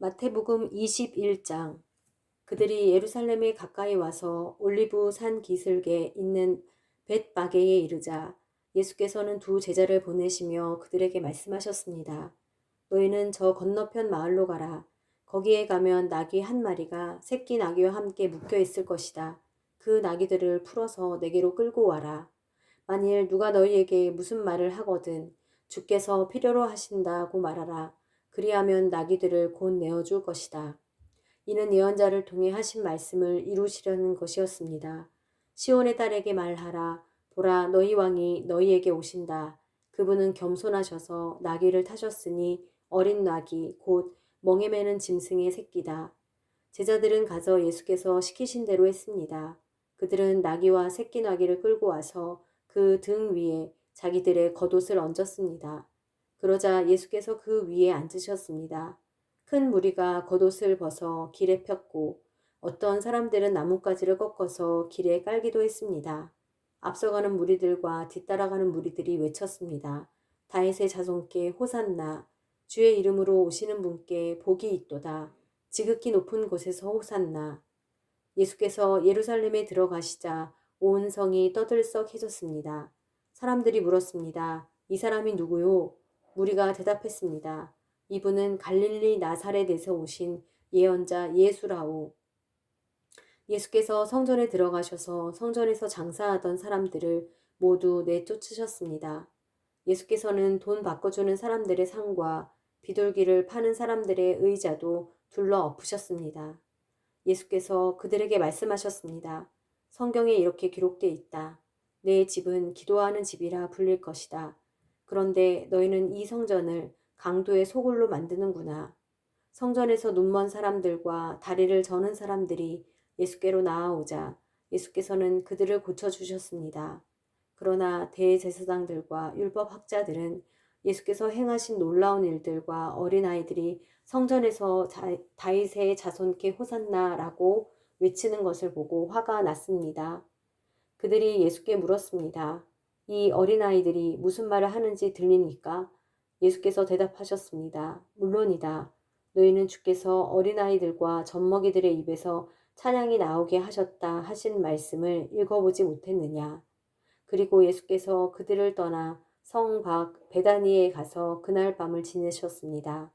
마태복음 21장. 그들이 예루살렘에 가까이 와서 올리브 산 기슭에 있는 벳바게에 이르자 예수께서는 두 제자를 보내시며 그들에게 말씀하셨습니다. 너희는 저 건너편 마을로 가라. 거기에 가면 나귀 한 마리가 새끼 나귀와 함께 묶여 있을 것이다. 그 나귀들을 풀어서 내게로 끌고 와라. 만일 누가 너희에게 무슨 말을 하거든 주께서 필요로 하신다고 말하라. 그리하면 나귀들을 곧 내어줄 것이다. 이는 예언자를 통해 하신 말씀을 이루시려는 것이었습니다. 시온의 딸에게 말하라. 보라, 너희 왕이 너희에게 오신다. 그분은 겸손하셔서 나귀를 타셨으니 어린 나귀 곧 멍에 매는 짐승의 새끼다. 제자들은 가서 예수께서 시키신 대로 했습니다. 그들은 나귀와 새끼 나귀를 끌고 와서 그 등 위에 자기들의 겉옷을 얹었습니다. 그러자 예수께서 그 위에 앉으셨습니다. 큰 무리가 겉옷을 벗어 길에 폈고 어떤 사람들은 나뭇가지를 꺾어서 길에 깔기도 했습니다. 앞서가는 무리들과 뒤따라가는 무리들이 외쳤습니다. 다윗의 자손께 호산나, 주의 이름으로 오시는 분께 복이 있도다. 지극히 높은 곳에서 호산나. 예수께서 예루살렘에 들어가시자 온 성이 떠들썩해졌습니다. 사람들이 물었습니다. 이 사람이 누구요? 무리가 대답했습니다. 이분은 갈릴리 나사렛에서 오신 예언자 예수라오. 예수께서 성전에 들어가셔서 성전에서 장사하던 사람들을 모두 내쫓으셨습니다. 예수께서는 돈 바꿔주는 사람들의 상과 비둘기를 파는 사람들의 의자도 둘러 엎으셨습니다. 예수께서 그들에게 말씀하셨습니다. 성경에 이렇게 기록되어 있다. 내 집은 기도하는 집이라 불릴 것이다. 그런데 너희는 이 성전을 강도의 소굴로 만드는구나. 성전에서 눈먼 사람들과 다리를 저는 사람들이 예수께로 나아오자 예수께서는 그들을 고쳐주셨습니다. 그러나 대제사장들과 율법학자들은 예수께서 행하신 놀라운 일들과 어린아이들이 성전에서 다윗의 자손께 호산나라고 외치는 것을 보고 화가 났습니다. 그들이 예수께 물었습니다. 이 어린아이들이 무슨 말을 하는지 들립니까? 예수께서 대답하셨습니다. 물론이다. 너희는 주께서 어린아이들과 젖먹이들의 입에서 찬양이 나오게 하셨다 하신 말씀을 읽어보지 못했느냐? 그리고 예수께서 그들을 떠나 성 밖 베다니에 가서 그날 밤을 지내셨습니다.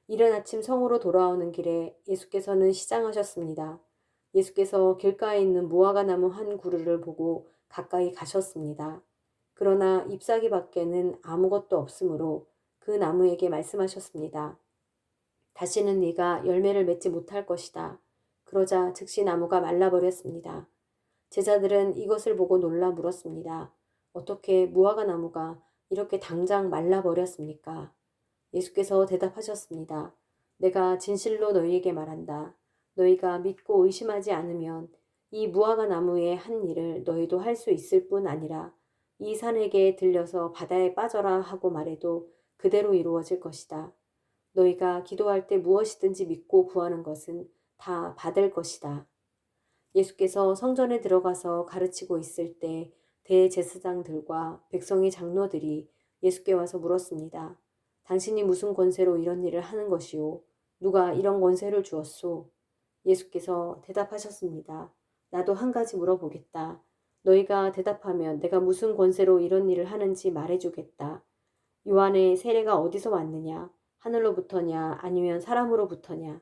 이른 아침 성으로 돌아오는 길에 예수께서는 시장하셨습니다. 예수께서 길가에 있는 무화과 나무 한 그루를 보고 가까이 가셨습니다. 그러나 잎사귀 밖에는 아무것도 없으므로 그 나무에게 말씀하셨습니다. 다시는 네가 열매를 맺지 못할 것이다. 그러자 즉시 나무가 말라버렸습니다. 제자들은 이것을 보고 놀라 물었습니다. 어떻게 무화과 나무가 이렇게 당장 말라버렸습니까? 예수께서 대답하셨습니다. 내가 진실로 너희에게 말한다. 너희가 믿고 의심하지 않으면 이 무화과 나무의 한 일을 너희도 할 수 있을 뿐 아니라 이 산에게 들려서 바다에 빠져라 하고 말해도 그대로 이루어질 것이다. 너희가 기도할 때 무엇이든지 믿고 구하는 것은 다 받을 것이다. 예수께서 성전에 들어가서 가르치고 있을 때 대제사장들과 백성의 장로들이 예수께 와서 물었습니다. 당신이 무슨 권세로 이런 일을 하는 것이오? 누가 이런 권세를 주었소? 예수께서 대답하셨습니다. 나도 한 가지 물어보겠다. 너희가 대답하면 내가 무슨 권세로 이런 일을 하는지 말해주겠다. 요한의 세례가 어디서 왔느냐? 하늘로부터냐? 아니면 사람으로부터냐?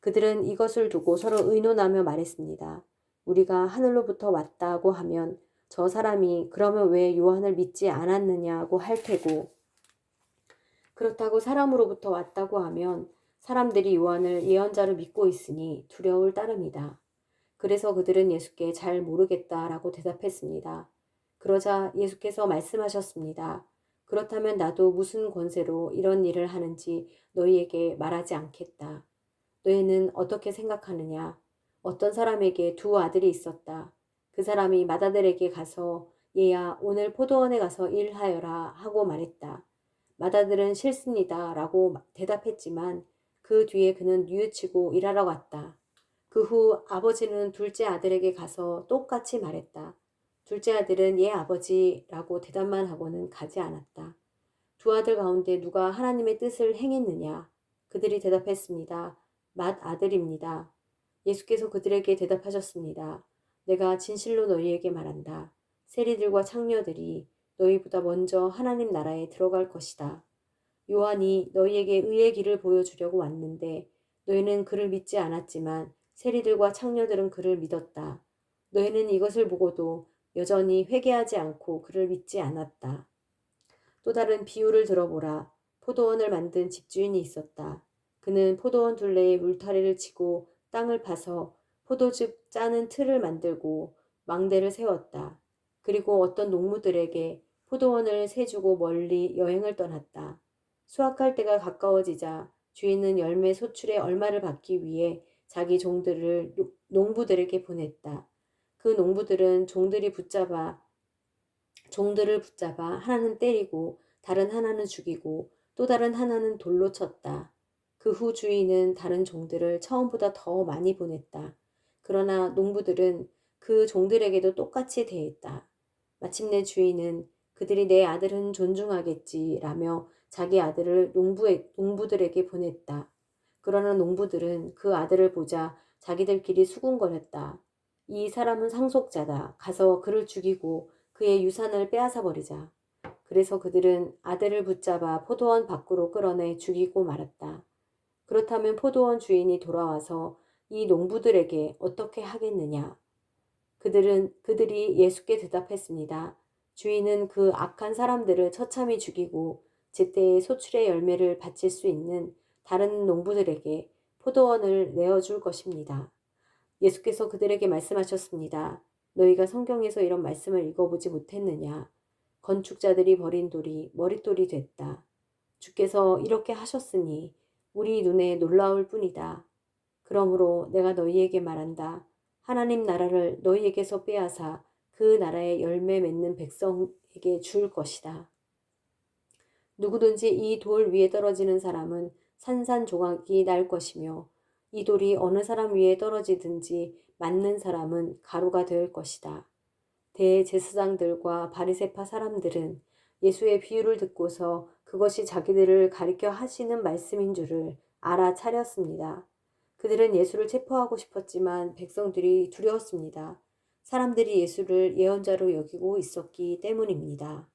그들은 이것을 두고 서로 의논하며 말했습니다. 우리가 하늘로부터 왔다고 하면 저 사람이 그러면 왜 요한을 믿지 않았느냐고 할 테고, 그렇다고 사람으로부터 왔다고 하면 사람들이 요한을 예언자로 믿고 있으니 두려울 따름이다. 그래서 그들은 예수께 잘 모르겠다라고 대답했습니다. 그러자 예수께서 말씀하셨습니다. 그렇다면 나도 무슨 권세로 이런 일을 하는지 너희에게 말하지 않겠다. 너희는 어떻게 생각하느냐? 어떤 사람에게 두 아들이 있었다. 그 사람이 맏아들에게 가서 얘야 오늘 포도원에 가서 일하여라 하고 말했다. 맏아들은 싫습니다 라고 대답했지만 그 뒤에 그는 뉘우치고 일하러 갔다. 그 후 아버지는 둘째 아들에게 가서 똑같이 말했다. 둘째 아들은 예 아버지라고 대답만 하고는 가지 않았다. 두 아들 가운데 누가 하나님의 뜻을 행했느냐? 그들이 대답했습니다. 맏아들입니다. 예수께서 그들에게 대답하셨습니다. 내가 진실로 너희에게 말한다. 세리들과 창녀들이 너희보다 먼저 하나님 나라에 들어갈 것이다. 요한이 너희에게 의의 길을 보여주려고 왔는데 너희는 그를 믿지 않았지만 세리들과 창녀들은 그를 믿었다. 너희는 이것을 보고도 여전히 회개하지 않고 그를 믿지 않았다. 또 다른 비유를 들어보라. 포도원을 만든 집주인이 있었다. 그는 포도원 둘레에 울타리를 치고 땅을 파서 포도즙 짜는 틀을 만들고 망대를 세웠다. 그리고 어떤 농부들에게 포도원을 세주고 멀리 여행을 떠났다. 수확할 때가 가까워지자 주인은 열매 소출의 얼마를 받기 위해 자기 종들을 농부들에게 보냈다. 그 농부들은 종들을 붙잡아 하나는 때리고 다른 하나는 죽이고 또 다른 하나는 돌로 쳤다. 그 후 주인은 다른 종들을 처음보다 더 많이 보냈다. 그러나 농부들은 그 종들에게도 똑같이 대했다. 마침내 주인은 그들이 내 아들은 존중하겠지라며 자기 아들을 농부들에게 보냈다. 그러나 농부들은 그 아들을 보자 자기들끼리 수군거렸다. 이 사람은 상속자다. 가서 그를 죽이고 그의 유산을 빼앗아 버리자. 그래서 그들은 아들을 붙잡아 포도원 밖으로 끌어내 죽이고 말았다. 그렇다면 포도원 주인이 돌아와서 이 농부들에게 어떻게 하겠느냐? 그들이 예수께 대답했습니다. 주인은 그 악한 사람들을 처참히 죽이고 제때에 소출의 열매를 바칠 수 있는 다른 농부들에게 포도원을 내어줄 것입니다. 예수께서 그들에게 말씀하셨습니다. 너희가 성경에서 이런 말씀을 읽어보지 못했느냐? 건축자들이 버린 돌이 머릿돌이 됐다. 주께서 이렇게 하셨으니 우리 눈에 놀라울 뿐이다. 그러므로 내가 너희에게 말한다. 하나님 나라를 너희에게서 빼앗아 그 나라의 열매 맺는 백성에게 줄 것이다. 누구든지 이 돌 위에 떨어지는 사람은 산산조각이 날 것이며 이 돌이 어느 사람 위에 떨어지든지 맞는 사람은 가루가 될 것이다. 대제사장들과 바리새파 사람들은 예수의 비유를 듣고서 그것이 자기들을 가리켜 하시는 말씀인 줄을 알아차렸습니다. 그들은 예수를 체포하고 싶었지만 백성들이 두려웠습니다. 사람들이 예수를 예언자로 여기고 있었기 때문입니다.